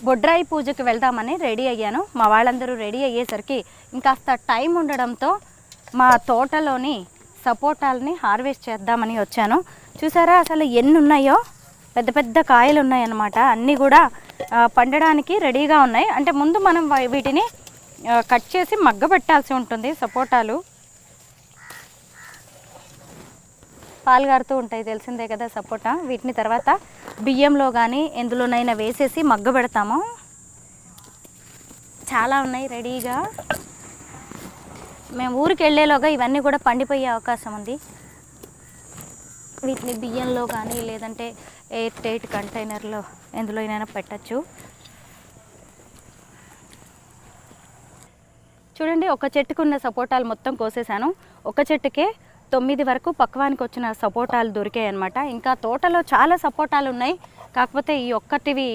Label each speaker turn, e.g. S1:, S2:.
S1: బొడ్రాయి పూజకి వెళ్దామని రెడీ అయ్యాను. మా వాళ్ళందరూ రెడీ అయ్యేసరికి ఇంకాస్త టైం ఉండడంతో మా తోటలోని సపోటాలని హార్వెస్ట్ చేద్దామని వచ్చాను. చూసారా అసలు ఎన్ని ఉన్నాయో, పెద్ద పెద్ద కాయలు ఉన్నాయన్నమాట. అన్నీ కూడా పండడానికి రెడీగా ఉన్నాయి. అంటే ముందు మనం వీటిని కట్ చేసి మగ్గ పెట్టాల్సి ఉంటుంది. సపోటాలు పాలుగారుతూ ఉంటాయి, తెలిసిందే కదా సపోటా. వీటిని తర్వాత బియ్యంలో కానీ ఎందులోనైనా వేసేసి మగ్గ పెడతాము. చాలా ఉన్నాయి రెడీగా. మేము ఊరికి వెళ్ళేలోగా ఇవన్నీ కూడా పండిపోయే అవకాశం ఉంది. వీటిని బియ్యంలో కానీ లేదంటే ఎయిర్ టైట్ కంటైనర్లో ఎందులోనైనా పెట్టచ్చు. చూడండి, ఒక చెట్టుకున్న సపోటాలు మొత్తం కోసేసాను. ఒక చెట్టుకే 9 వరకు పక్వానికి వచ్చిన సపోటాలు దొరికాయి అన్నమాట. ఇంకా తోటలో చాలా సపోటాలు ఉన్నాయి, కాకపోతే ఈ ఒక్కటివి